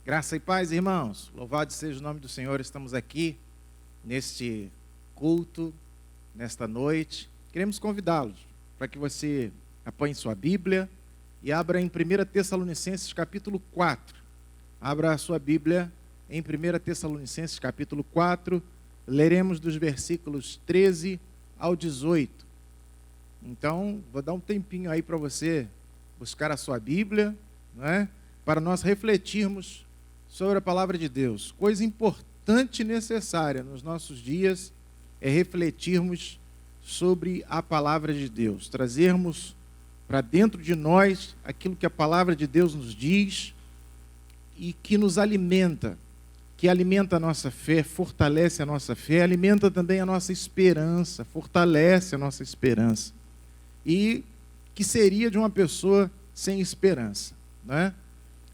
Graça e paz, irmãos. Louvado seja o nome do Senhor. Estamos aqui neste culto, nesta noite. Queremos convidá-los para que você apanhe sua Bíblia e abra em 1 Tessalonicenses capítulo 4. Abra a sua Bíblia em 1 Tessalonicenses capítulo 4. Leremos dos versículos 13 ao 18. Então, vou dar um tempinho aí para você buscar a sua Bíblia, né, para nós refletirmos sobre a palavra de Deus. Coisa importante e necessária nos nossos dias é refletirmos sobre a palavra de Deus, trazermos para dentro de nós aquilo que a palavra de Deus nos diz e que nos alimenta, que alimenta a nossa fé, fortalece a nossa fé, alimenta também a nossa esperança, fortalece a nossa esperança. E que seria de uma pessoa sem esperança, né?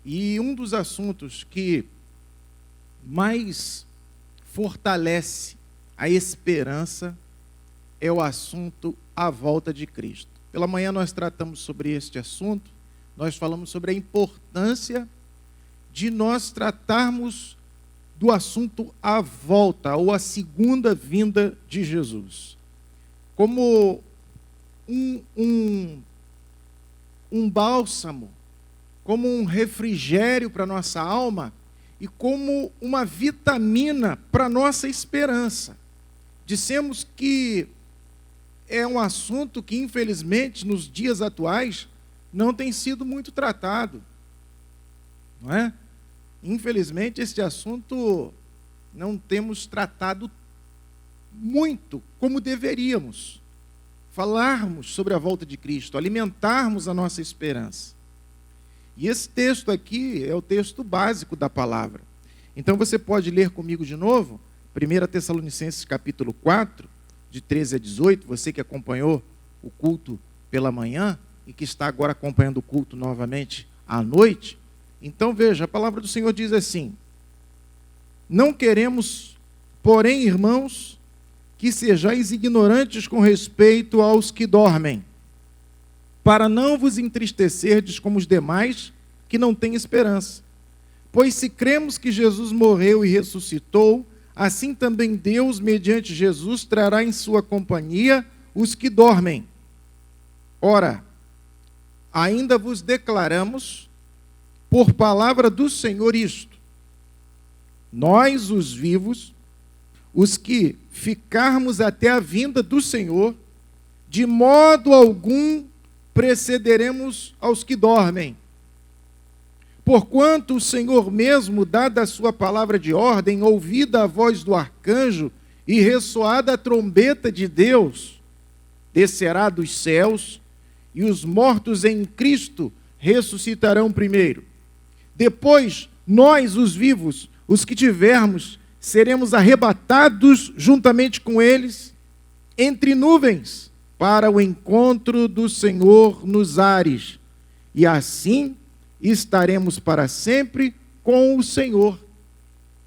E um dos assuntos que mais fortalece a esperança é o assunto a volta de Cristo. Pela manhã nós tratamos sobre este assunto, nós falamos sobre a importância de nós tratarmos do assunto a volta ou a segunda vinda de Jesus. Como um bálsamo, como um refrigério para a nossa alma e como uma vitamina para a nossa esperança. Dissemos que é um assunto que, infelizmente, nos dias atuais, não tem sido muito tratado, não é? Infelizmente, este assunto não temos tratado muito como deveríamos. Falarmos sobre a volta de Cristo, alimentarmos a nossa esperança. E esse texto aqui é o texto básico da palavra. Então você pode ler comigo de novo, 1 Tessalonicenses capítulo 4, de 13 a 18, você que acompanhou o culto pela manhã e que está agora acompanhando o culto novamente à noite. Então veja, a palavra do Senhor diz assim: não queremos, porém, irmãos, que sejais ignorantes com respeito aos que dormem, para não vos entristecerdes como os demais que não têm esperança. Pois se cremos que Jesus morreu e ressuscitou, assim também Deus, mediante Jesus, trará em sua companhia os que dormem. Ora, ainda vos declaramos, por palavra do Senhor, isto: nós, os vivos, os que ficarmos até a vinda do Senhor, de modo algum precederemos aos que dormem. Porquanto o Senhor mesmo, dada a sua palavra de ordem, ouvida a voz do arcanjo e ressoada a trombeta de Deus, descerá dos céus, e os mortos em Cristo ressuscitarão primeiro. Depois, nós, os vivos, os que tivermos, seremos arrebatados juntamente com eles entre nuvens, para o encontro do Senhor nos ares, e assim estaremos para sempre com o Senhor.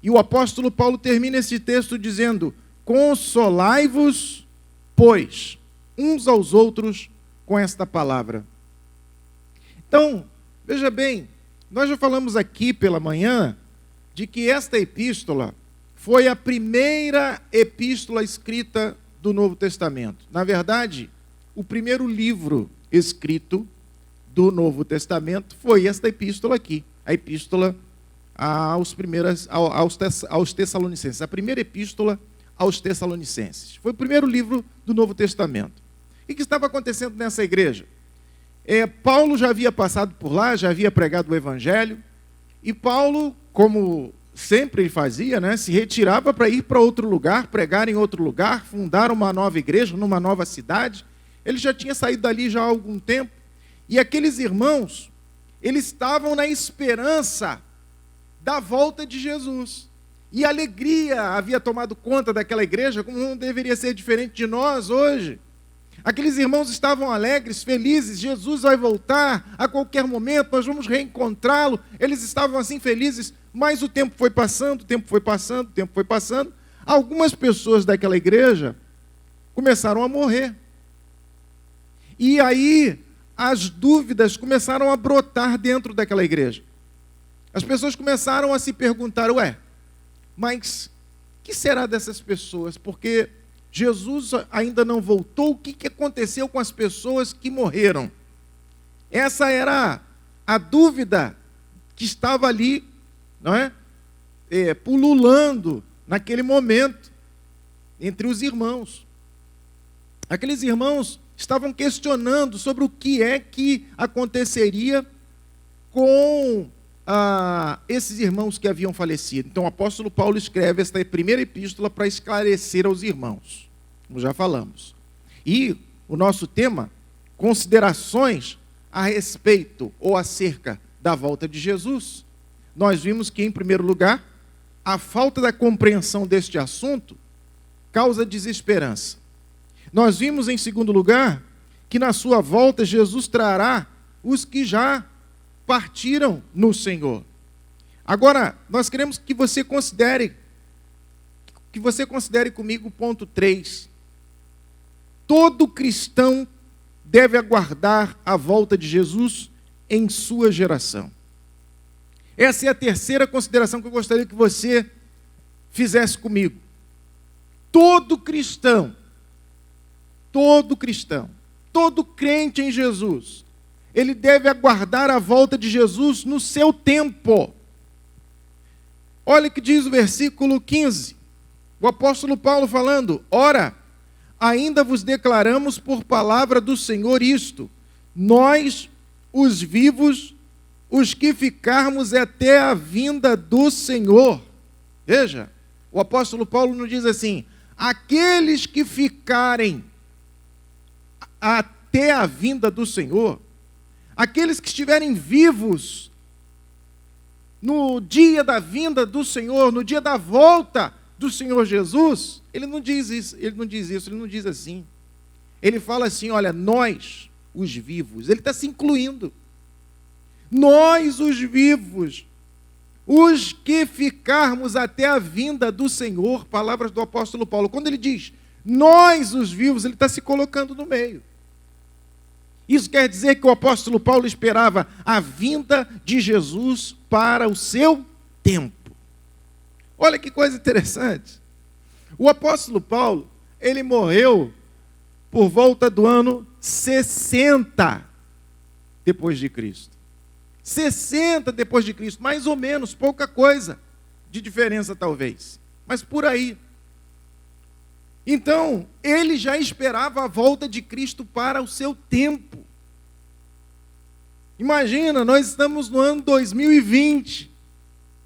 E o apóstolo Paulo termina esse texto dizendo: consolai-vos, pois, uns aos outros com esta palavra. Então, veja bem, nós já falamos aqui pela manhã de que esta epístola foi a primeira epístola escrita do Novo Testamento. Na verdade, o primeiro livro escrito do Novo Testamento foi esta epístola aqui, a epístola aos Tessalonicenses, a primeira epístola aos Tessalonicenses. Foi o primeiro livro do Novo Testamento. O que estava acontecendo nessa igreja? Paulo já havia passado por lá, já havia pregado o Evangelho, e Paulo, como sempre ele fazia, né, se retirava para ir para outro lugar, pregar em outro lugar, fundar uma nova igreja, numa nova cidade. Ele já tinha saído dali já há algum tempo, e aqueles irmãos, eles estavam na esperança da volta de Jesus. E a alegria havia tomado conta daquela igreja, como não deveria ser diferente de nós hoje. Aqueles irmãos estavam alegres, felizes, Jesus vai voltar a qualquer momento, nós vamos reencontrá-lo. Eles estavam assim felizes, mas o tempo foi passando, o tempo foi passando, o tempo foi passando. Algumas pessoas daquela igreja começaram a morrer. E aí as dúvidas começaram a brotar dentro daquela igreja. As pessoas começaram a se perguntar, mas o que será dessas pessoas? Porque Jesus ainda não voltou, o que aconteceu com as pessoas que morreram? Essa era a dúvida que estava ali, não é? Pululando naquele momento entre os irmãos. Aqueles irmãos estavam questionando sobre o que é que aconteceria com esses irmãos que haviam falecido. Então o apóstolo Paulo escreve esta primeira epístola para esclarecer aos irmãos, como já falamos. E o nosso tema, considerações a respeito ou acerca da volta de Jesus. Nós vimos que, em primeiro lugar, a falta da compreensão deste assunto causa desesperança. Nós vimos, em segundo lugar, que na sua volta Jesus trará os que já partiram no Senhor. Agora, nós queremos que você considere comigo o ponto 3. Todo cristão deve aguardar a volta de Jesus em sua geração. Essa é a terceira consideração que eu gostaria que você fizesse comigo. Todo cristão, todo crente em Jesus, ele deve aguardar a volta de Jesus no seu tempo. Olha o que diz o versículo 15. O apóstolo Paulo falando: ora, ainda vos declaramos por palavra do Senhor isto, nós, os vivos, os que ficarmos até a vinda do Senhor. Veja, o apóstolo Paulo nos diz assim: aqueles que ficarem até a vinda do Senhor, aqueles que estiverem vivos no dia da vinda do Senhor, no dia da volta do Senhor Jesus, ele não diz assim. Ele fala assim: olha, nós, os vivos, ele está se incluindo. Nós, os vivos, os que ficarmos até a vinda do Senhor, palavras do apóstolo Paulo. Quando ele diz nós, os vivos, ele está se colocando no meio. Isso quer dizer que o apóstolo Paulo esperava a vinda de Jesus para o seu tempo. Olha que coisa interessante. O apóstolo Paulo, ele morreu por volta do ano 60 depois de Cristo. 60 depois de Cristo, mais ou menos, pouca coisa de diferença talvez, mas por aí. Então, ele já esperava a volta de Cristo para o seu tempo. Imagina, nós estamos no ano 2020,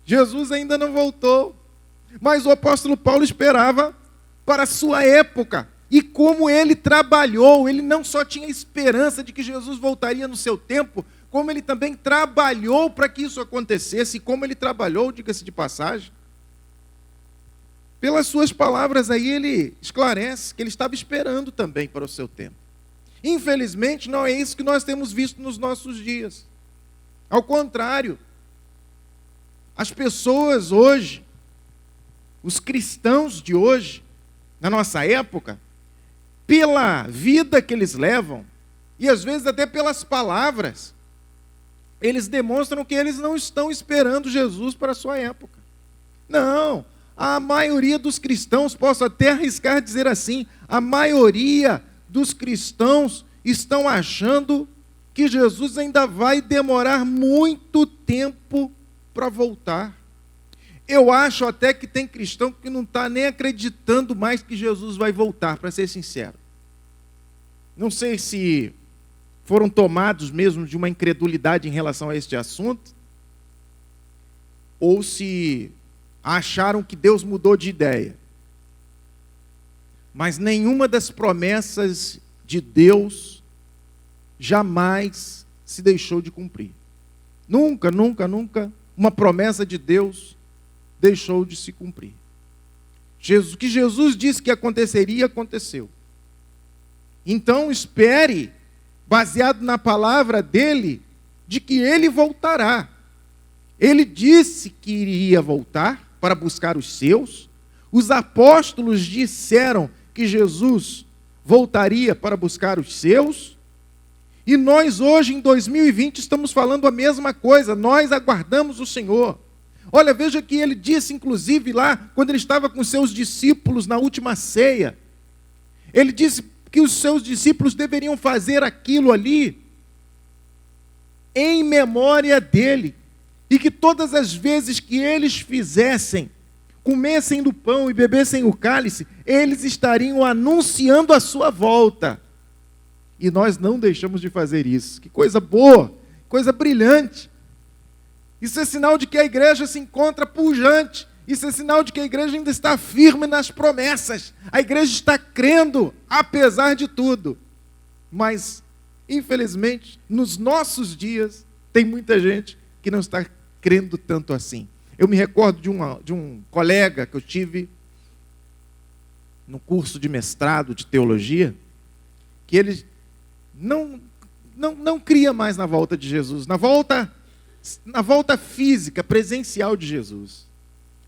Jesus ainda não voltou, mas o apóstolo Paulo esperava para a sua época. E como ele trabalhou, ele não só tinha esperança de que Jesus voltaria no seu tempo, como ele também trabalhou para que isso acontecesse. E como ele trabalhou, diga-se de passagem, pelas suas palavras aí ele esclarece que ele estava esperando também para o seu tempo. Infelizmente, não é isso que nós temos visto nos nossos dias. Ao contrário, as pessoas hoje, os cristãos de hoje, na nossa época, pela vida que eles levam, e às vezes até pelas palavras, eles demonstram que eles não estão esperando Jesus para a sua época. Não, a maioria dos cristãos, posso até arriscar dizer assim, a maioria dos cristãos estão achando que Jesus ainda vai demorar muito tempo para voltar. Eu acho até que tem cristão que não está nem acreditando mais que Jesus vai voltar, para ser sincero. Não sei se foram tomados mesmo de uma incredulidade em relação a este assunto, ou se acharam que Deus mudou de ideia. Mas nenhuma das promessas de Deus jamais se deixou de cumprir. Nunca uma promessa de Deus deixou de se cumprir. O que Jesus disse que aconteceria, aconteceu. Então espere, baseado na palavra dele, de que ele voltará. Ele disse que iria voltar para buscar os seus. Os apóstolos disseram que Jesus voltaria para buscar os seus. E nós hoje, em 2020, estamos falando a mesma coisa. Nós aguardamos o Senhor. Olha, veja que ele disse, inclusive, lá, quando ele estava com seus discípulos na última ceia. Ele disse que os seus discípulos deveriam fazer aquilo ali em memória dele. E que todas as vezes que eles fizessem, comessem do pão e bebessem o cálice, eles estariam anunciando a sua volta. E nós não deixamos de fazer isso. Que coisa boa, coisa brilhante. Isso é sinal de que a igreja se encontra pujante. Isso é sinal de que a igreja ainda está firme nas promessas. A igreja está crendo, apesar de tudo. Mas, infelizmente, nos nossos dias, tem muita gente que não está crendo tanto assim. Eu me recordo de um colega que eu tive no curso de mestrado de teologia, que ele não cria mais na volta de Jesus, na volta física, presencial de Jesus.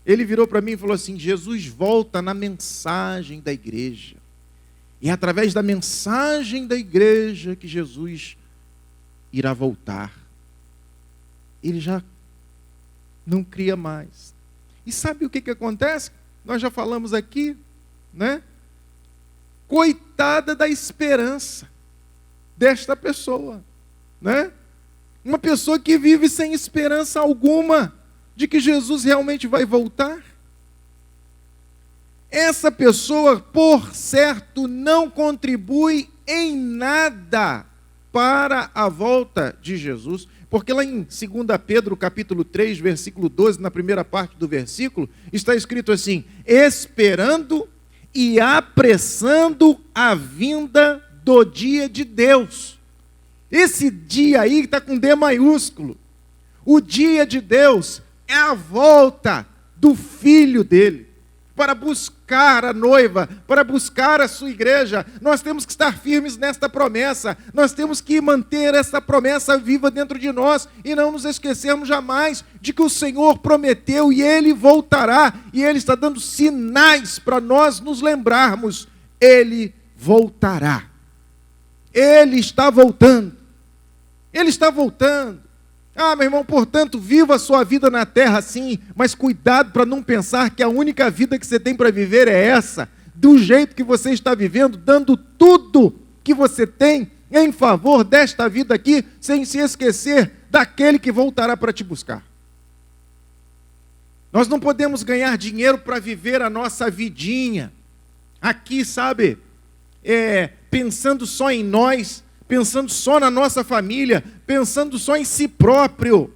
Ele virou para mim e falou assim: Jesus volta na mensagem da igreja. E é através da mensagem da igreja que Jesus irá voltar. Ele já não cria mais. E sabe o que acontece? Nós já falamos aqui, né? Coitada da esperança desta pessoa, né? Uma pessoa que vive sem esperança alguma de que Jesus realmente vai voltar. Essa pessoa, por certo, não contribui em nada para a volta de Jesus, porque lá em 2 Pedro, capítulo 3, versículo 12, na primeira parte do versículo, está escrito assim: esperando e apressando a vinda do dia de Deus. Esse dia aí está com D maiúsculo. O dia de Deus é a volta do Filho dele, para buscar a noiva, para buscar a sua igreja. Nós temos que estar firmes nesta promessa, nós temos que manter essa promessa viva dentro de nós, e não nos esquecermos jamais de que o Senhor prometeu, e Ele voltará, e Ele está dando sinais para nós nos lembrarmos: Ele voltará. Ele está voltando. Ele está voltando. Ah, meu irmão, portanto, viva a sua vida na terra sim, mas cuidado para não pensar que a única vida que você tem para viver é essa, do jeito que você está vivendo, dando tudo que você tem em favor desta vida aqui, sem se esquecer daquele que voltará para te buscar. Nós não podemos ganhar dinheiro para viver a nossa vidinha aqui, sabe, pensando só em nós, pensando só na nossa família, pensando só em si próprio.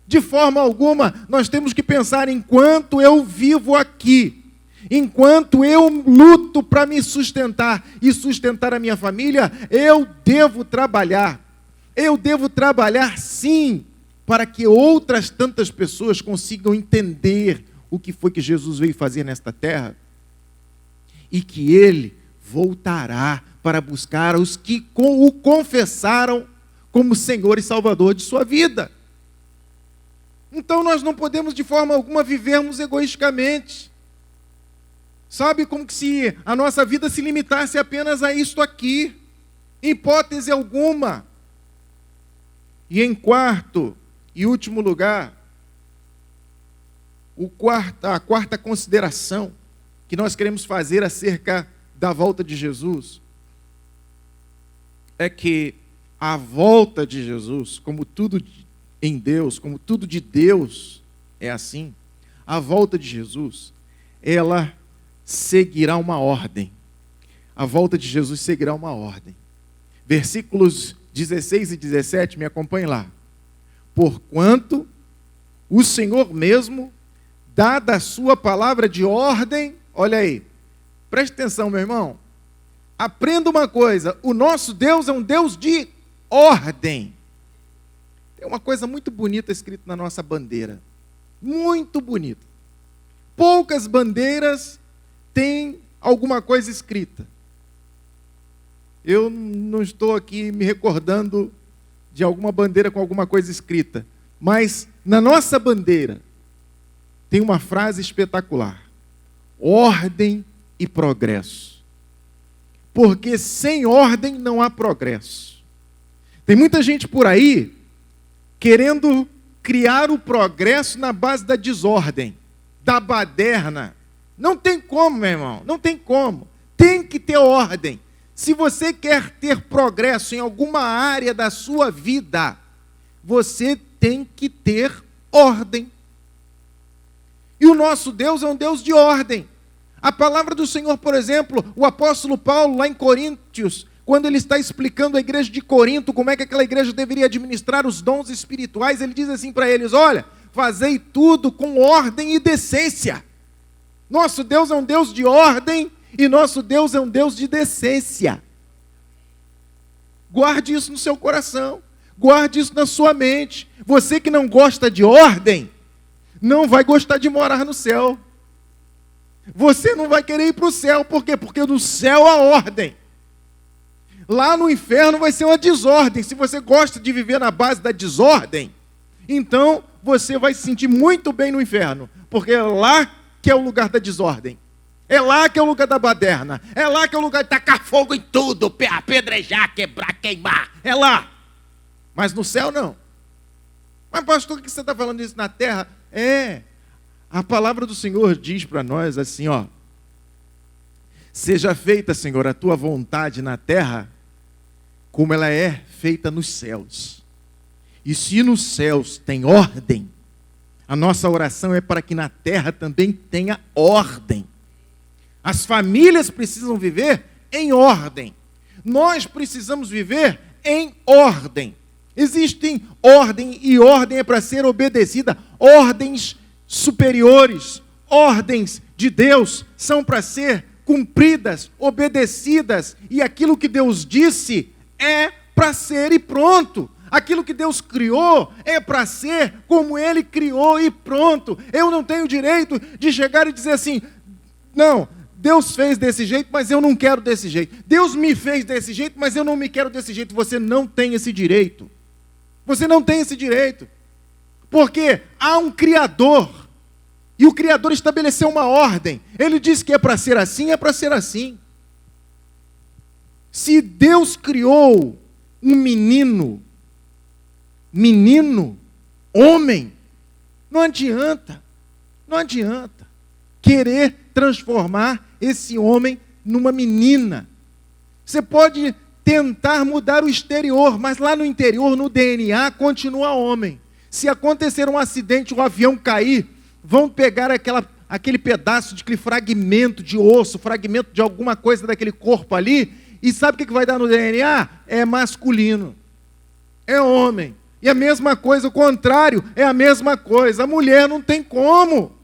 De forma alguma, nós temos que pensar: enquanto eu vivo aqui, enquanto eu luto para me sustentar e sustentar a minha família, eu devo trabalhar. Eu devo trabalhar sim, para que outras tantas pessoas consigam entender o que foi que Jesus veio fazer nesta terra, e que Ele voltará para buscar os que o confessaram como Senhor e Salvador de sua vida. Então nós não podemos de forma alguma vivermos egoisticamente. Sabe, como que se a nossa vida se limitasse apenas a isto aqui, em hipótese alguma. E em quarto e último lugar, a quarta consideração que nós queremos fazer acerca da volta de Jesus é que a volta de Jesus, como tudo em Deus, como tudo de Deus é assim, a volta de Jesus, ela seguirá uma ordem. A volta de Jesus seguirá uma ordem. Versículos 16 e 17, me acompanhe lá. Porquanto o Senhor mesmo, dada a sua palavra de ordem, olha aí, preste atenção, meu irmão. Aprenda uma coisa: o nosso Deus é um Deus de ordem. Tem uma coisa muito bonita escrita na nossa bandeira. Muito bonita. Poucas bandeiras têm alguma coisa escrita. Eu não estou aqui me recordando de alguma bandeira com alguma coisa escrita, mas na nossa bandeira tem uma frase espetacular: ordem e progresso. Porque sem ordem não há progresso. Tem muita gente por aí querendo criar o progresso na base da desordem, da baderna. Não tem como, meu irmão, não tem como. Tem que ter ordem. Se você quer ter progresso em alguma área da sua vida, você tem que ter ordem. E o nosso Deus é um Deus de ordem. A palavra do Senhor, por exemplo, o apóstolo Paulo, lá em Coríntios, quando ele está explicando à igreja de Corinto como é que aquela igreja deveria administrar os dons espirituais, ele diz assim para eles: olha, fazei tudo com ordem e decência. Nosso Deus é um Deus de ordem e nosso Deus é um Deus de decência. Guarde isso no seu coração, guarde isso na sua mente. Você que não gosta de ordem, não vai gostar de morar no céu. Você não vai querer ir para o céu, por quê? Porque no céu há ordem. Lá no inferno vai ser uma desordem. Se você gosta de viver na base da desordem, então você vai se sentir muito bem no inferno, porque é lá que é o lugar da desordem. É lá que é o lugar da baderna. É lá que é o lugar de tacar fogo em tudo, apedrejar, quebrar, queimar. É lá. Mas no céu não. Mas pastor, o que você está falando isso na terra? A palavra do Senhor diz para nós assim, ó: seja feita, Senhor, a tua vontade na terra, como ela é feita nos céus. E se nos céus tem ordem, a nossa oração é para que na terra também tenha ordem. As famílias precisam viver em ordem. Nós precisamos viver em ordem. Existem ordem, e ordem é para ser obedecida. Ordens superiores, ordens de Deus são para ser cumpridas, obedecidas. E aquilo que Deus disse é para ser e pronto. Aquilo que Deus criou é para ser como Ele criou e pronto. Eu não tenho direito de chegar e dizer assim: não, Deus fez desse jeito, mas eu não quero desse jeito. Deus me fez desse jeito, mas eu não me quero desse jeito. Você não tem esse direito. Você não tem esse direito. Porque há um Criador. E o Criador estabeleceu uma ordem. Ele disse que é para ser assim, é para ser assim. Se Deus criou um menino, homem, não adianta querer transformar esse homem numa menina. Você pode tentar mudar o exterior, mas lá no interior, no DNA, continua homem. Se acontecer um acidente, o avião cair, vão pegar aquele pedaço de aquele fragmento de osso, fragmento de alguma coisa daquele corpo ali, e sabe o que vai dar no DNA? É masculino, é homem. E a mesma coisa, o contrário, é a mesma coisa. A mulher não tem como.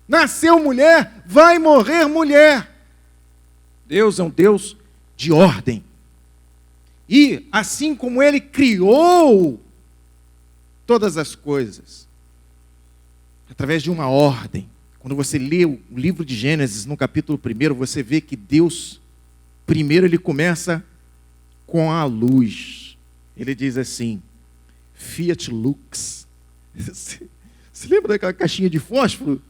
Nasceu mulher, vai morrer mulher. Deus é um Deus de ordem. E assim como Ele criou todas as coisas, através de uma ordem. Quando você lê o livro de Gênesis, no capítulo 1, você vê que Deus, primeiro Ele começa com a luz. Ele diz assim: Fiat Lux. Você lembra daquela caixinha de fósforo?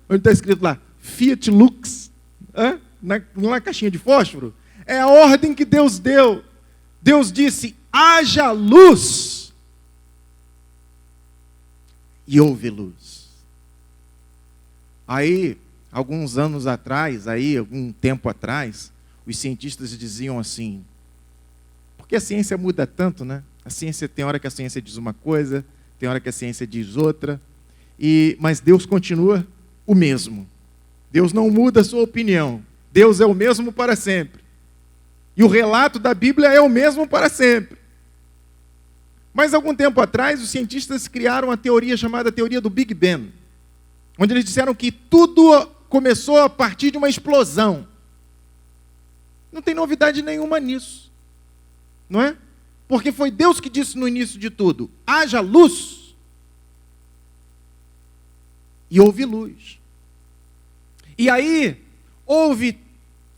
Onde está escrito lá, Fiat Lux? Na caixinha de fósforo? É a ordem que Deus deu. Deus disse: haja luz. E houve luz. Aí, alguns anos atrás, algum tempo atrás, os cientistas diziam assim, porque a ciência muda tanto, né? A ciência, tem hora que a ciência diz uma coisa, tem hora que a ciência diz outra, mas Deus continua o mesmo. Deus não muda a sua opinião. Deus é o mesmo para sempre. E o relato da Bíblia é o mesmo para sempre. Mas algum tempo atrás, os cientistas criaram a teoria chamada teoria do Big Bang, onde eles disseram que tudo começou a partir de uma explosão. Não tem novidade nenhuma nisso, não é? Porque foi Deus que disse no início de tudo: haja luz. E houve luz. E aí, houve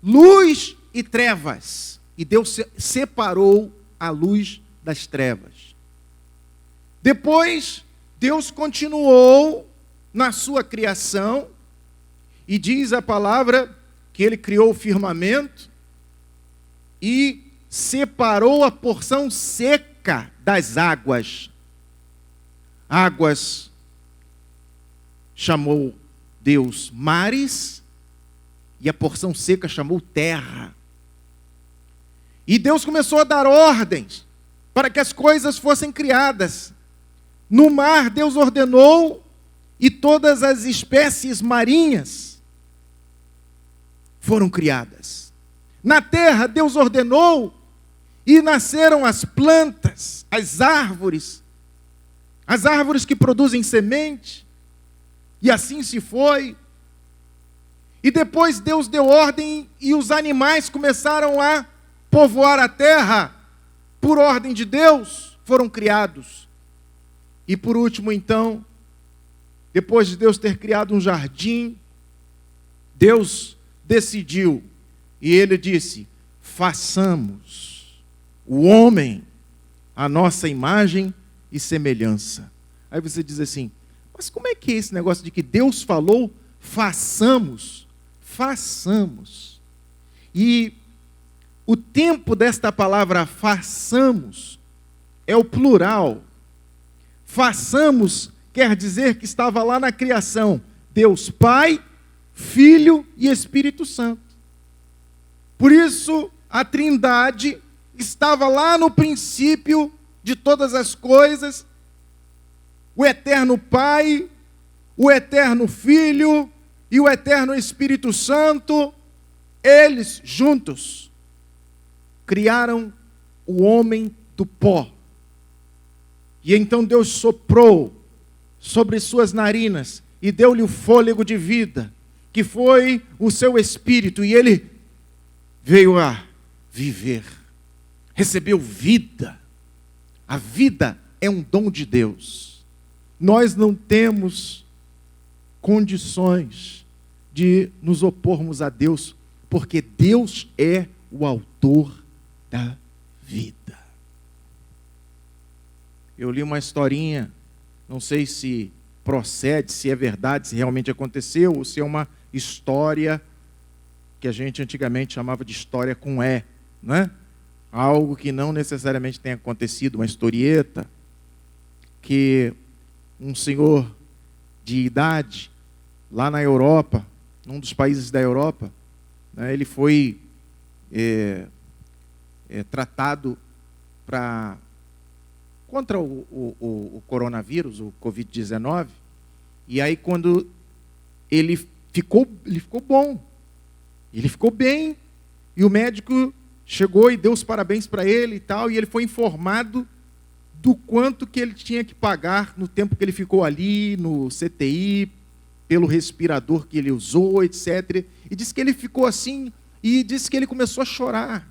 luz e trevas. E Deus separou a luz das trevas. Depois, Deus continuou na sua criação, e diz a palavra que Ele criou o firmamento e separou a porção seca das águas. Águas chamou Deus mares e a porção seca chamou terra. E Deus começou a dar ordens para que as coisas fossem criadas. No mar, Deus ordenou e todas as espécies marinhas foram criadas. Na terra, Deus ordenou e nasceram as plantas, as árvores que produzem semente, e assim se foi. E depois Deus deu ordem e os animais começaram a povoar a terra, por ordem de Deus, foram criados. E por último, então, depois de Deus ter criado um jardim, Deus decidiu, e Ele disse: façamos o homem à nossa imagem e semelhança. Aí você diz assim: mas como é que é esse negócio de que Deus falou, façamos? Façamos. E o tempo desta palavra façamos é o plural. Façamos quer dizer que estava lá na criação, Deus Pai, Filho e Espírito Santo. Por isso, a Trindade estava lá no princípio de todas as coisas, o eterno Pai, o eterno Filho e o eterno Espírito Santo, eles juntos criaram o homem do pó. E então Deus soprou sobre suas narinas e deu-lhe o fôlego de vida, que foi o seu espírito, e ele veio a viver, recebeu vida. A vida é um dom de Deus. Nós não temos condições de nos opormos a Deus, porque Deus é o autor da vida. Eu li uma historinha, não sei se procede, se é verdade, se realmente aconteceu, ou se é uma história que a gente antigamente chamava de história com E, né? Algo que não necessariamente tem acontecido, uma historieta, que um senhor de idade, lá na Europa, num dos países da Europa, né, ele foi tratado contra o coronavírus, o Covid-19, e aí quando ele ficou bom, ele ficou bem, e o médico chegou e deu os parabéns para ele e tal, e ele foi informado do quanto que ele tinha que pagar no tempo que ele ficou ali, no CTI, pelo respirador que ele usou, etc. E disse que ele ficou assim, e disse que ele começou a chorar.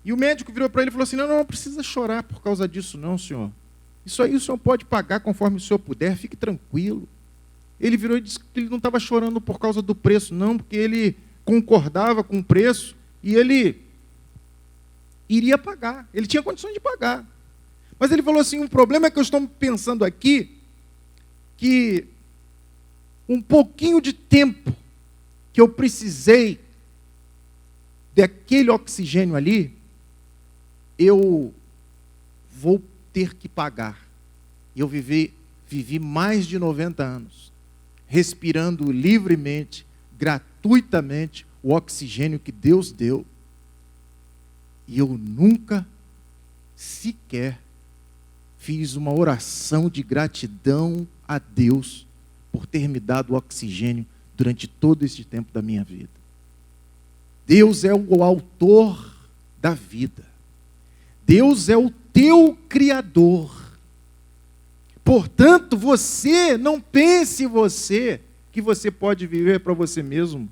E o médico virou para ele e falou assim: não precisa chorar por causa disso não, senhor. Isso aí o senhor pode pagar conforme o senhor puder, fique tranquilo. Ele virou e disse que ele não estava chorando por causa do preço, não, porque ele concordava com o preço e ele iria pagar. Ele tinha condições de pagar. Mas ele falou assim: o problema é que eu estou pensando aqui que um pouquinho de tempo que eu precisei daquele oxigênio ali, eu vou ter que pagar. E eu vivi mais de 90 anos, respirando livremente, gratuitamente, o oxigênio que Deus deu. E eu nunca sequer fiz uma oração de gratidão a Deus por ter me dado oxigênio durante todo esse tempo da minha vida. Deus é o autor da vida. Deus é o teu Criador. Portanto, você, não pense que você pode viver para você mesmo,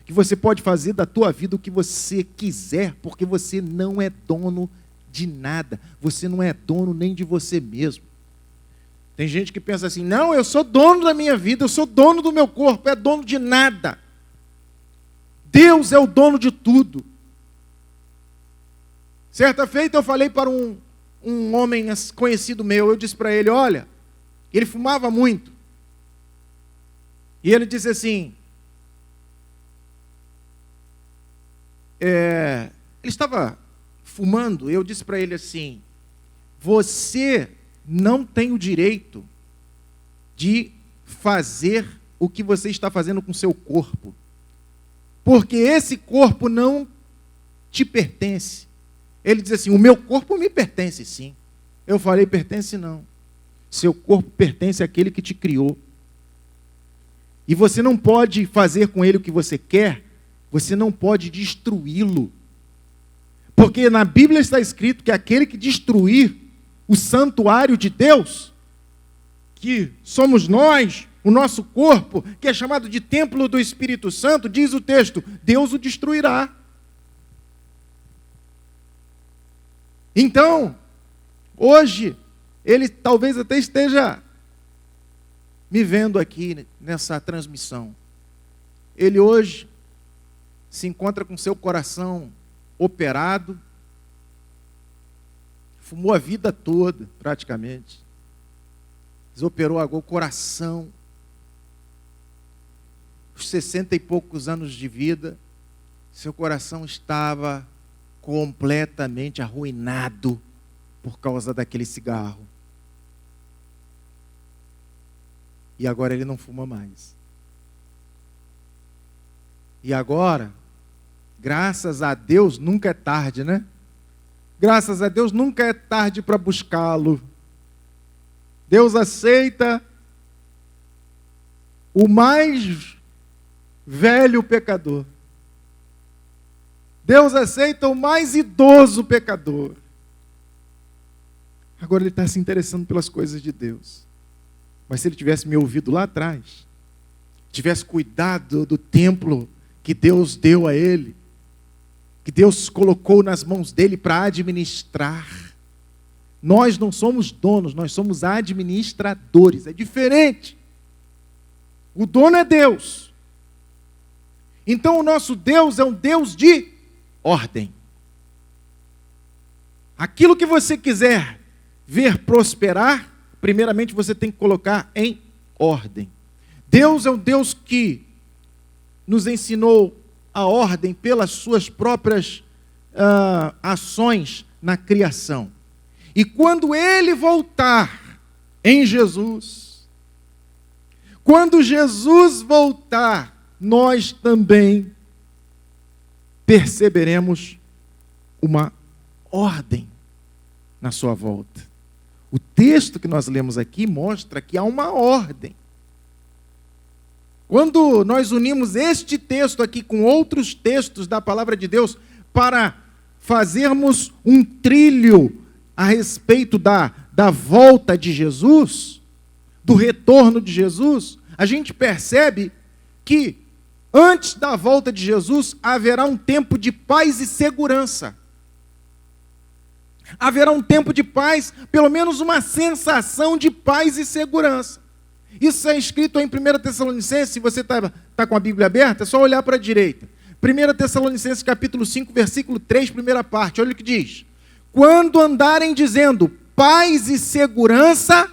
que você pode fazer da tua vida o que você quiser, porque você não é dono de nada. Você não é dono nem de você mesmo. Tem gente que pensa assim: não, eu sou dono da minha vida, eu sou dono do meu corpo, é dono de nada. Deus é o dono de tudo. Certa feita eu falei para um homem conhecido meu, eu disse para ele: olha, ele fumava muito. E ele disse assim: Ele estava fumando, eu disse para ele assim: você não tem o direito de fazer o que você está fazendo com o seu corpo, porque esse corpo não te pertence. Ele diz assim: o meu corpo me pertence sim. Eu falei: pertence não. Seu corpo pertence àquele que te criou. E você não pode fazer com ele o que você quer, você não pode destruí-lo. Porque na Bíblia está escrito que aquele que destruir o santuário de Deus, que somos nós, o nosso corpo, que é chamado de templo do Espírito Santo, diz o texto, Deus o destruirá. Então, hoje, ele talvez até esteja me vendo aqui nessa transmissão. Ele hoje se encontra com seu coração operado, fumou a vida toda, praticamente. Desoperou agora o coração. Os 60 e poucos anos de vida, seu coração estava completamente arruinado por causa daquele cigarro. E agora ele não fuma mais. E agora, graças a Deus, nunca é tarde, né? Graças a Deus, nunca é tarde para buscá-lo. Deus aceita o mais velho pecador. Deus aceita o mais idoso pecador. Agora ele está se interessando pelas coisas de Deus. Mas se ele tivesse me ouvido lá atrás, tivesse cuidado do templo que Deus deu a ele, que Deus colocou nas mãos dele para administrar. Nós não somos donos, nós somos administradores. É diferente. O dono é Deus. Então o nosso Deus é um Deus de ordem. Aquilo que você quiser ver prosperar, primeiramente você tem que colocar em ordem. Deus é um Deus que nos ensinou a ordem pelas suas próprias ações na criação. E quando Ele voltar em Jesus, quando Jesus voltar, nós também perceberemos uma ordem na sua volta. O texto que nós lemos aqui mostra que há uma ordem. Quando nós unimos este texto aqui com outros textos da palavra de Deus para fazermos um trilho a respeito da volta de Jesus, do retorno de Jesus, a gente percebe que antes da volta de Jesus haverá um tempo de paz e segurança. Haverá um tempo de paz, pelo menos uma sensação de paz e segurança. Isso é escrito em 1 Tessalonicenses, se você está com a Bíblia aberta, é só olhar para a direita. 1 Tessalonicenses capítulo 5, versículo 3, primeira parte, olha o que diz. Quando andarem dizendo paz e segurança,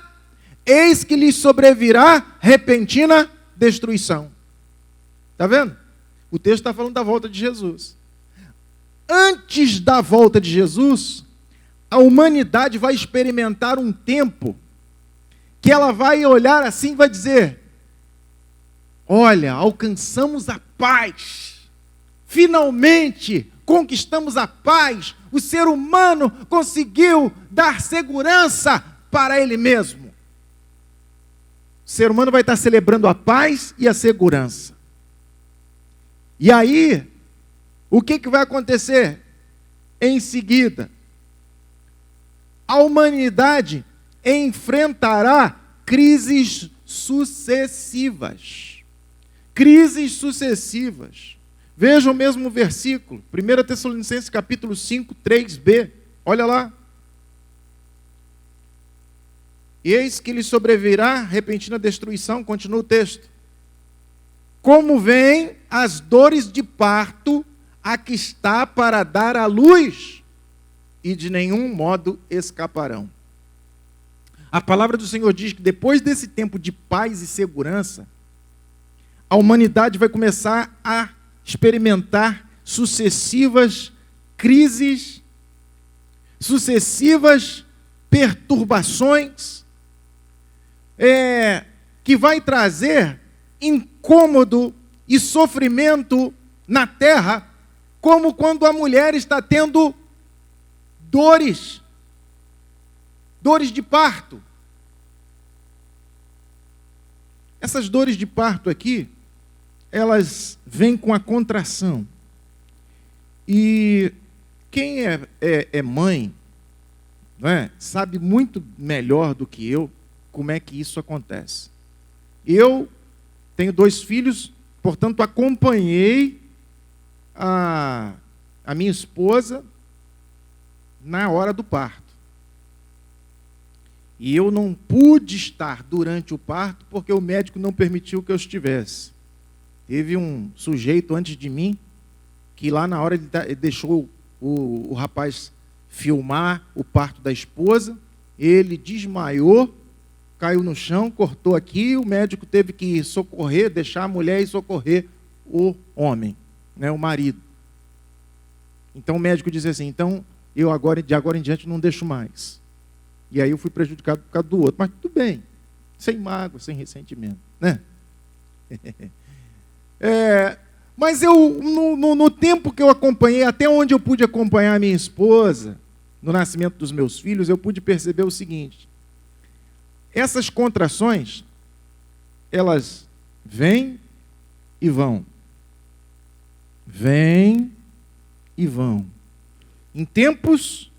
eis que lhes sobrevirá repentina destruição. Está vendo? O texto está falando da volta de Jesus. Antes da volta de Jesus, a humanidade vai experimentar um tempo que ela vai olhar assim e vai dizer: olha, alcançamos a paz, finalmente conquistamos a paz, o ser humano conseguiu dar segurança para ele mesmo. O ser humano vai estar celebrando a paz e a segurança. E aí, o que vai acontecer em seguida? A humanidade enfrentará crises sucessivas. Crises sucessivas. Veja o mesmo versículo, 1 Tessalonicenses capítulo 5, 3b. Olha lá. Eis que lhe sobrevirá repentina destruição, continua o texto. Como vêm as dores de parto a que está para dar à luz, e de nenhum modo escaparão. A palavra do Senhor diz que depois desse tempo de paz e segurança, a humanidade vai começar a experimentar sucessivas crises, sucessivas perturbações, que vai trazer incômodo e sofrimento na terra, como quando a mulher está tendo dores de parto. Essas dores de parto aqui, elas vêm com a contração. E quem é mãe, não é, sabe muito melhor do que eu como é que isso acontece. Eu tenho 2 filhos, portanto, acompanhei a minha esposa na hora do parto. E eu não pude estar durante o parto porque o médico não permitiu que eu estivesse. Teve um sujeito antes de mim que lá na hora ele deixou o rapaz filmar o parto da esposa, ele desmaiou, caiu no chão, cortou aqui, o médico teve que socorrer, deixar a mulher e socorrer o homem, né, o marido. Então o médico disse assim, então eu de agora em diante não deixo mais. E aí eu fui prejudicado por causa do outro, mas tudo bem, sem mágoa, sem ressentimento, né? Mas eu, no tempo que eu acompanhei, até onde eu pude acompanhar a minha esposa, no nascimento dos meus filhos, eu pude perceber o seguinte: essas contrações, elas vêm e vão. Vêm e vão. Em tempos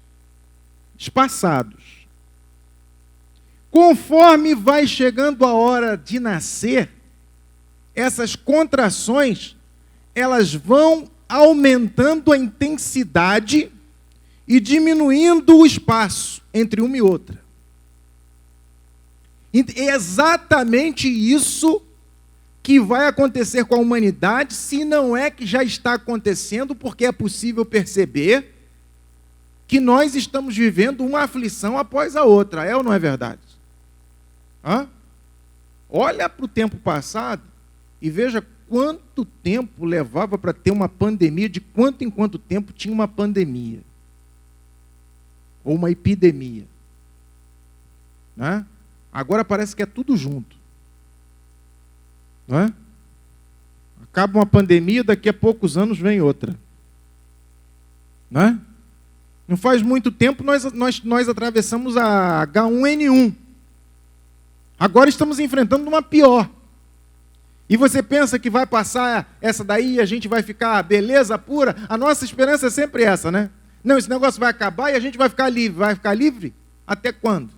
espaçados. Conforme vai chegando a hora de nascer, essas contrações, elas vão aumentando a intensidade e diminuindo o espaço entre uma e outra. É exatamente isso que vai acontecer com a humanidade, se não é que já está acontecendo, porque é possível perceber que nós estamos vivendo uma aflição após a outra. É ou não é verdade? Olha para o tempo passado e veja quanto tempo levava para ter uma pandemia, de quanto em quanto tempo tinha uma pandemia. Ou uma epidemia. Né? Agora parece que é tudo junto. Não é? Acaba uma pandemia, daqui a poucos anos vem outra. Não é? Não faz muito tempo nós atravessamos a H1N1. Agora estamos enfrentando uma pior. E você pensa que vai passar essa daí e a gente vai ficar beleza pura? A nossa esperança é sempre essa, né? Não, esse negócio vai acabar e a gente vai ficar livre. Vai ficar livre? Até quando?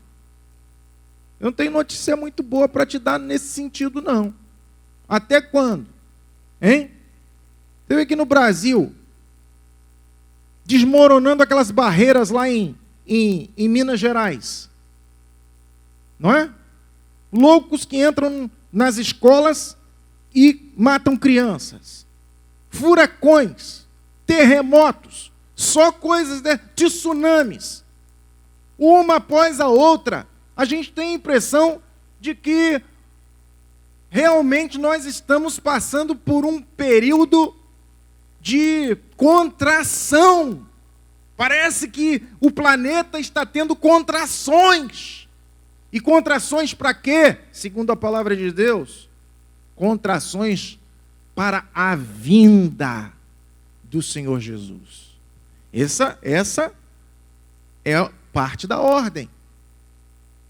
Eu não tenho notícia muito boa para te dar nesse sentido, não. Até quando? Hein? Você vê que no Brasil, desmoronando aquelas barreiras lá em Minas Gerais. Não é? Loucos que entram nas escolas e matam crianças. Furacões, terremotos, só coisas de tsunamis. Uma após a outra. A gente tem a impressão de que realmente nós estamos passando por um período de contração. Parece que o planeta está tendo contrações. E contrações para quê? Segundo a palavra de Deus, contrações para a vinda do Senhor Jesus. Essa é parte da ordem,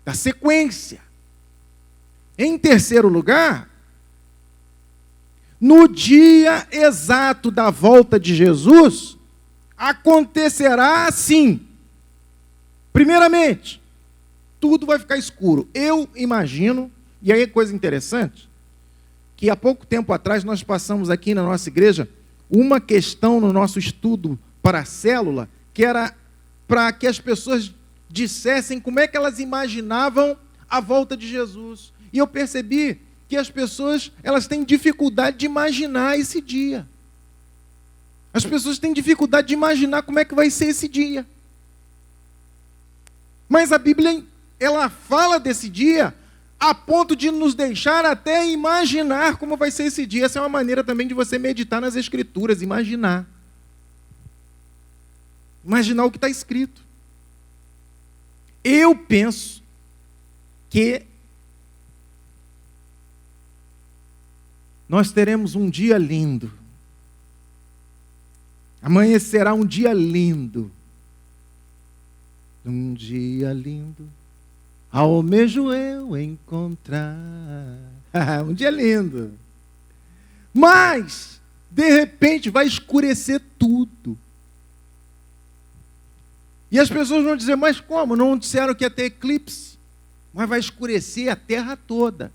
da sequência. Em terceiro lugar, no dia exato da volta de Jesus, acontecerá assim. Primeiramente, tudo vai ficar escuro. Eu imagino, e aí é coisa interessante, que há pouco tempo atrás nós passamos aqui na nossa igreja uma questão no nosso estudo para a célula, que era para que as pessoas dissessem como é que elas imaginavam a volta de Jesus. E eu percebi que as pessoas, elas têm dificuldade de imaginar esse dia. As pessoas têm dificuldade de imaginar como é que vai ser esse dia. Mas a Bíblia, ela fala desse dia a ponto de nos deixar até imaginar como vai ser esse dia. Essa é uma maneira também de você meditar nas Escrituras, imaginar. imaginar o que está escrito. Eu penso que nós teremos um dia lindo. Amanhecerá um dia lindo. Um dia lindo, almejo eu encontrar. Um dia lindo. Mas, de repente, vai escurecer tudo. E as pessoas vão dizer, mas como? Não disseram que ia ter eclipse? Mas vai escurecer a terra toda.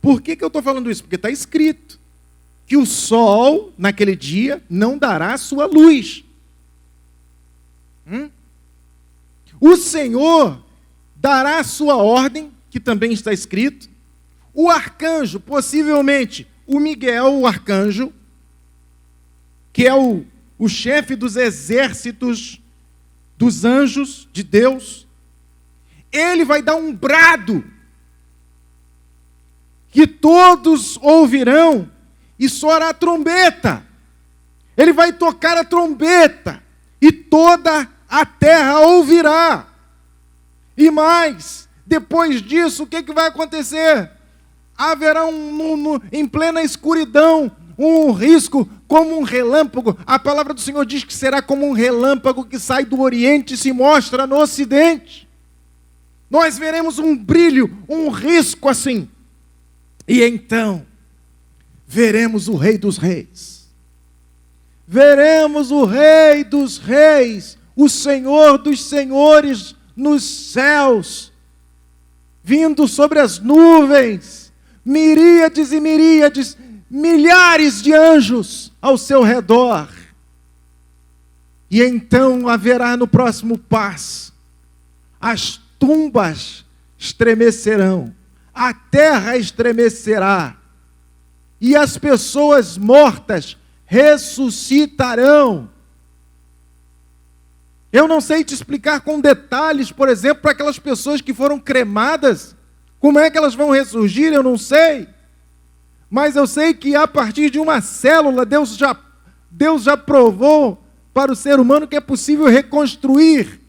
Por que eu estou falando isso? Porque está escrito que o sol, naquele dia, não dará a sua luz. O Senhor dará a sua ordem, que também está escrito. O arcanjo, possivelmente, o Miguel, o arcanjo, que é o chefe dos exércitos dos anjos de Deus, ele vai dar um brado que todos ouvirão e soará a trombeta. Ele vai tocar a trombeta e toda a terra ouvirá. E mais, depois disso, o que vai acontecer? Haverá em plena escuridão um risco como um relâmpago. A palavra do Senhor diz que será como um relâmpago que sai do Oriente e se mostra no Ocidente. Nós veremos um brilho, um risco assim. E então, veremos o Rei dos Reis. Veremos o Rei dos Reis, o Senhor dos Senhores nos céus, vindo sobre as nuvens, miríades e miríades, milhares de anjos ao seu redor. E então haverá no próximo passo, as tumbas estremecerão, a terra estremecerá, e as pessoas mortas ressuscitarão. Eu não sei te explicar com detalhes, por exemplo, para aquelas pessoas que foram cremadas, como é que elas vão ressurgir, eu não sei. Mas eu sei que a partir de uma célula, Deus já provou para o ser humano que é possível reconstruir.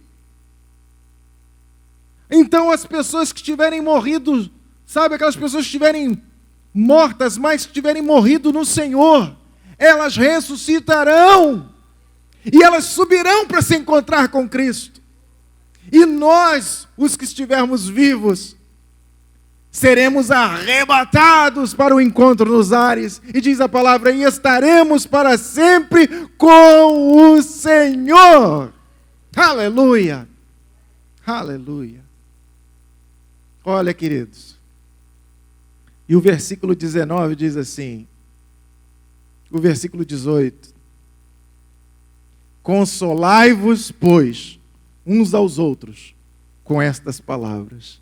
Então as pessoas que tiverem morrido, sabe, aquelas pessoas que estiverem mortas, mas que tiverem morrido no Senhor, elas ressuscitarão. E elas subirão para se encontrar com Cristo. E nós, os que estivermos vivos, seremos arrebatados para o encontro nos ares. E diz a palavra, e estaremos para sempre com o Senhor. Aleluia! Aleluia! Olha, queridos. E o versículo 19 diz assim, o versículo 18. Consolai-vos, pois, uns aos outros, com estas palavras.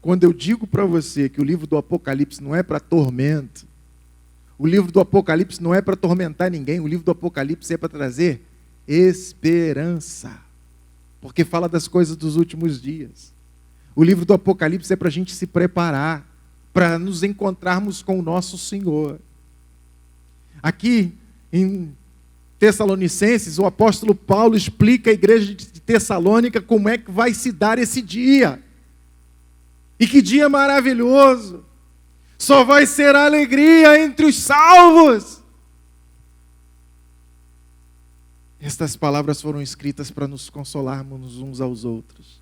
Quando eu digo para você que o livro do Apocalipse não é para tormento, o livro do Apocalipse não é para atormentar ninguém, o livro do Apocalipse é para trazer esperança, porque fala das coisas dos últimos dias. O livro do Apocalipse é para a gente se preparar, para nos encontrarmos com o nosso Senhor. Aqui em Tessalonicenses, o apóstolo Paulo explica à igreja de Tessalônica como é que vai se dar esse dia. E que dia maravilhoso! Só vai ser alegria entre os salvos. Estas palavras foram escritas para nos consolarmos uns aos outros.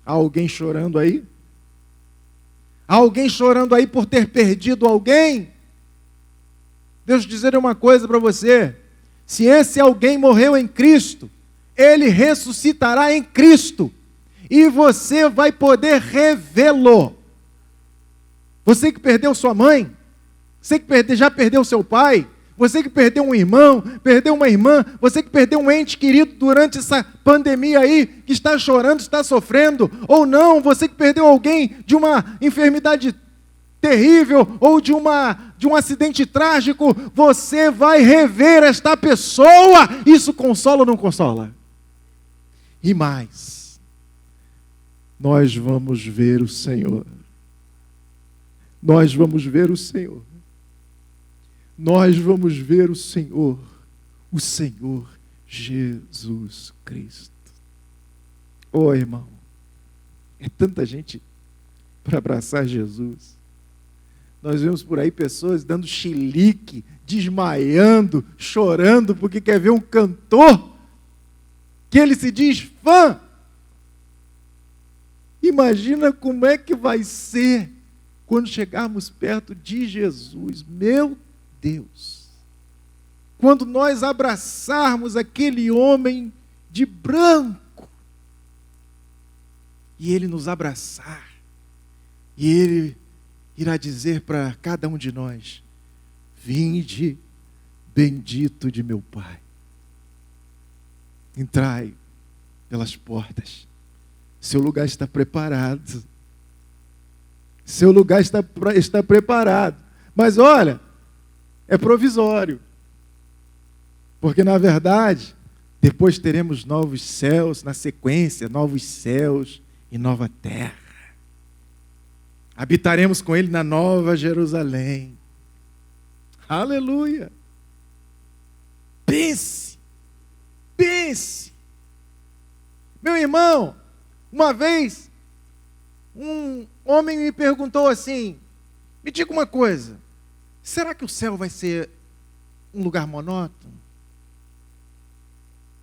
Há alguém chorando aí? Há alguém chorando aí por ter perdido alguém? Deixa eu dizer uma coisa para você. Se esse alguém morreu em Cristo, ele ressuscitará em Cristo. E você vai poder revê-lo. Você que perdeu sua mãe, você que já perdeu seu pai, você que perdeu um irmão, perdeu uma irmã, você que perdeu um ente querido durante essa pandemia aí, que está chorando, está sofrendo, ou não, você que perdeu alguém de uma enfermidade terrível ou de um acidente trágico, você vai rever esta pessoa. Isso consola ou não consola? E mais, nós vamos ver o Senhor. Nós vamos ver o Senhor. Nós vamos ver o Senhor Jesus Cristo. Ô irmão, é tanta gente para abraçar Jesus. Nós vemos por aí pessoas dando chilique, desmaiando, chorando, porque quer ver um cantor que ele se diz fã. Imagina como é que vai ser quando chegarmos perto de Jesus. Meu Deus! Quando nós abraçarmos aquele homem de branco, e ele nos abraçar, e ele irá dizer para cada um de nós: vinde, bendito de meu Pai. Entrai pelas portas. Seu lugar está preparado. Seu lugar está preparado. Mas olha, é provisório. Porque na verdade, depois teremos novos céus, na sequência, novos céus e nova terra. Habitaremos com ele na nova Jerusalém. Aleluia! Pense! Pense! Meu irmão, uma vez, um homem me perguntou assim: me diga uma coisa, será que o céu vai ser um lugar monótono?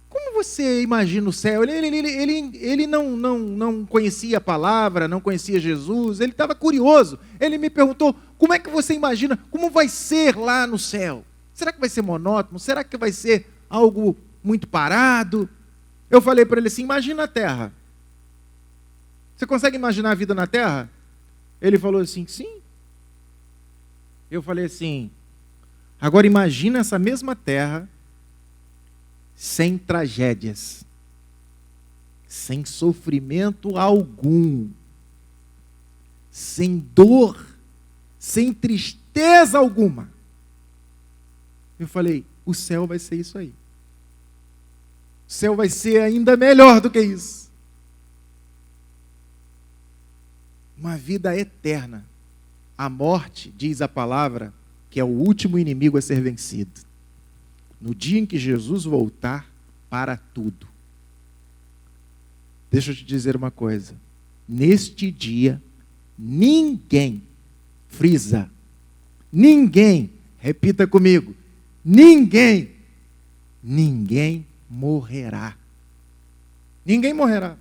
Como você imagina o céu? Ele não conhecia a palavra, não conhecia Jesus, ele estava curioso. Ele me perguntou: como é que você imagina, como vai ser lá no céu? Será que vai ser monótono? Será que vai ser algo muito parado? Eu falei para ele assim: imagina a terra. Você consegue imaginar a vida na terra? Ele falou assim: sim. Eu falei assim: agora imagina essa mesma terra sem tragédias, sem sofrimento algum, sem dor, sem tristeza alguma. Eu falei: o céu vai ser isso aí. O céu vai ser ainda melhor do que isso. Uma vida eterna. A morte, diz a palavra, que é o último inimigo a ser vencido. No dia em que Jesus voltar para tudo. Deixa eu te dizer uma coisa. Neste dia, ninguém, frisa, ninguém, repita comigo, ninguém morrerá. Ninguém morrerá.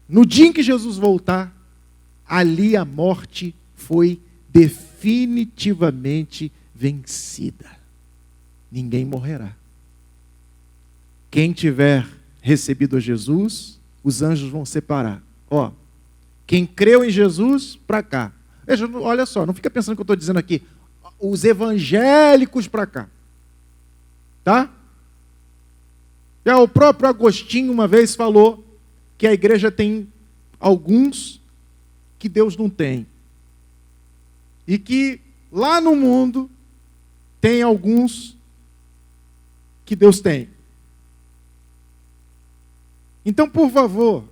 No dia em que Jesus voltar, ali a morte foi definitivamente vencida. Ninguém morrerá. Quem tiver recebido a Jesus, os anjos vão separar. Ó, quem creu em Jesus, para cá. Veja, olha só, não fica pensando que eu estou dizendo aqui, os evangélicos para cá. Tá? Já o próprio Agostinho uma vez falou que a igreja tem alguns que Deus não tem. E que lá no mundo tem alguns que Deus tem. Então, por favor,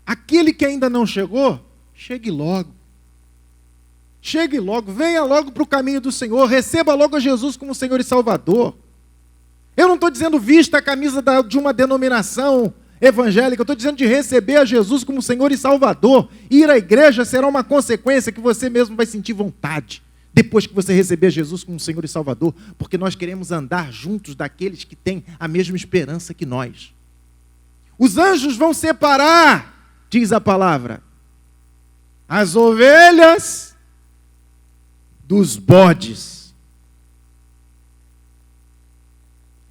aquele que ainda não chegou, chegue logo. Chegue logo, venha logo para o caminho do Senhor, receba logo a Jesus como Senhor e Salvador. Eu não estou dizendo vista a camisa de uma denominação evangélica, eu estou dizendo de receber a Jesus como Senhor e Salvador. Ir à igreja será uma consequência que você mesmo vai sentir vontade, depois que você receber Jesus como Senhor e Salvador, porque nós queremos andar juntos daqueles que têm a mesma esperança que nós. Os anjos vão separar, diz a palavra, as ovelhas dos bodes.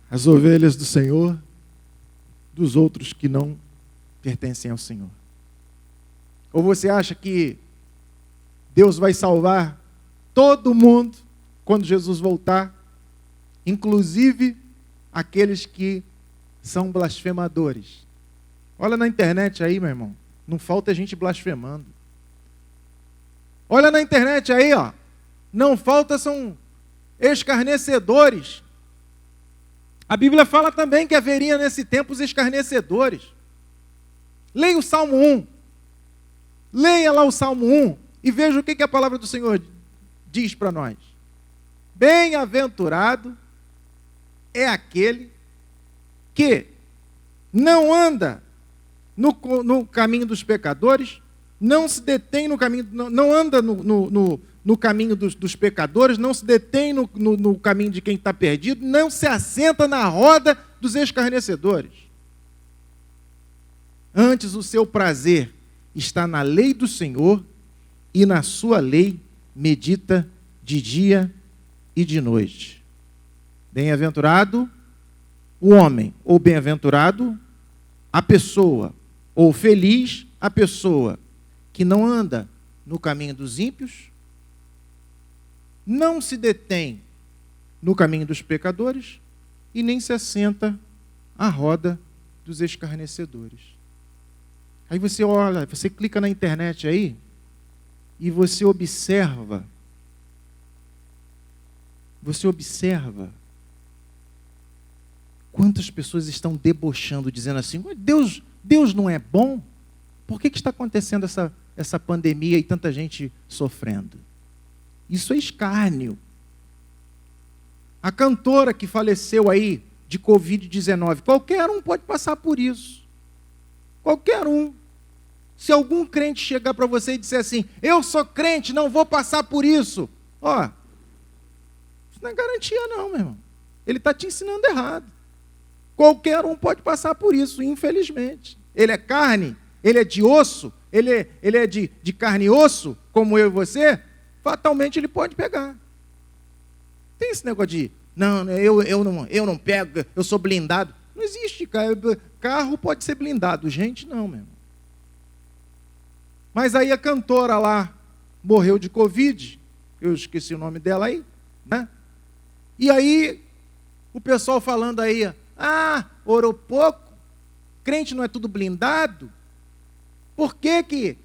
As ovelhas do Senhor dos outros que não pertencem ao Senhor. Ou você acha que Deus vai salvar todo mundo quando Jesus voltar, inclusive aqueles que são blasfemadores? Olha na internet aí, meu irmão, não falta gente blasfemando. Olha na internet aí, ó, não falta são escarnecedores. A Bíblia fala também que haveria nesse tempo os escarnecedores. Leia o Salmo 1. Leia lá o Salmo 1 e veja o que a palavra do Senhor diz para nós. Bem-aventurado é aquele que não anda no caminho dos pecadores, não se detém no caminho, não anda no caminho dos pecadores, não se detém no caminho de quem está perdido, não se assenta na roda dos escarnecedores. Antes, o seu prazer está na lei do Senhor, e na sua lei medita de dia e de noite. Bem-aventurado o homem, ou bem-aventurado a pessoa, ou feliz a pessoa que não anda no caminho dos ímpios, não se detém no caminho dos pecadores e nem se assenta à roda dos escarnecedores. Aí você olha, você clica na internet aí e você observa quantas pessoas estão debochando, dizendo assim: Deus não é bom? Por que está acontecendo essa pandemia e tanta gente sofrendo? Isso é escárnio. A cantora que faleceu aí de Covid-19, qualquer um pode passar por isso. Qualquer um. Se algum crente chegar para você e disser assim: eu sou crente, não vou passar por isso. Ó, isso não é garantia não, meu irmão. Ele está te ensinando errado. Qualquer um pode passar por isso, infelizmente. Ele é carne, ele é de osso, ele é de carne e osso, como eu e você, fatalmente ele pode pegar. Tem esse negócio de, não, eu não pego, eu sou blindado. Não existe, carro pode ser blindado, gente não, meu irmão. Mas aí a cantora lá morreu de Covid, eu esqueci o nome dela aí, né? E aí o pessoal falando aí, orou pouco, crente não é tudo blindado? Por que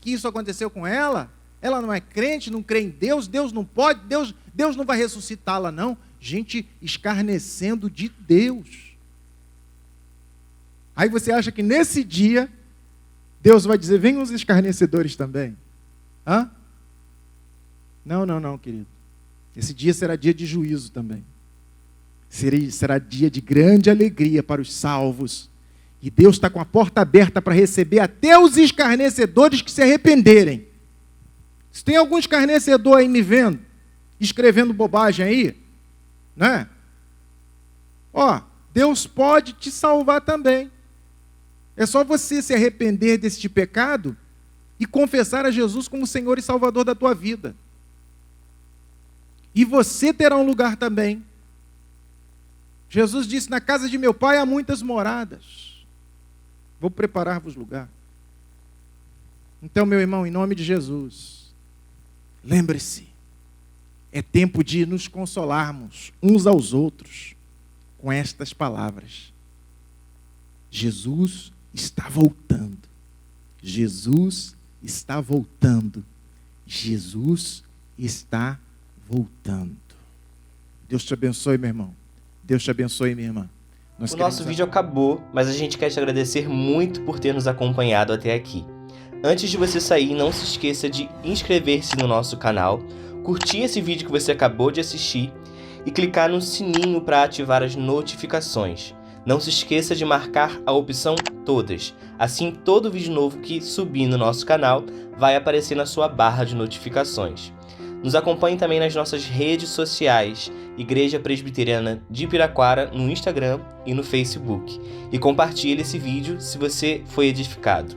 isso aconteceu com ela? Ela não é crente, não crê em Deus, Deus não pode, Deus não vai ressuscitá-la não. Gente escarnecendo de Deus. Aí você acha que nesse dia Deus vai dizer: venham os escarnecedores também? Hã? Não, querido. Esse dia será dia de juízo também. Será dia de grande alegria para os salvos. E Deus está com a porta aberta para receber até os escarnecedores que se arrependerem. Se tem algum escarnecedor aí me vendo, escrevendo bobagem aí, né? Deus pode te salvar também. É só você se arrepender deste pecado e confessar a Jesus como Senhor e Salvador da tua vida. E você terá um lugar também. Jesus disse: na casa de meu pai há muitas moradas. Vou preparar-vos lugar. Então, meu irmão, em nome de Jesus, lembre-se, é tempo de nos consolarmos uns aos outros com estas palavras. Jesus está voltando. Jesus está voltando. Jesus está voltando. Deus te abençoe, meu irmão. Deus te abençoe, minha irmã. O nosso vídeo acabou, mas a gente quer te agradecer muito por ter nos acompanhado até aqui. Antes de você sair, não se esqueça de inscrever-se no nosso canal, curtir esse vídeo que você acabou de assistir e clicar no sininho para ativar as notificações. Não se esqueça de marcar a opção Todas. Assim, todo vídeo novo que subir no nosso canal vai aparecer na sua barra de notificações. Nos acompanhe também nas nossas redes sociais, Igreja Presbiteriana de Piraquara, no Instagram e no Facebook. E compartilhe esse vídeo se você foi edificado.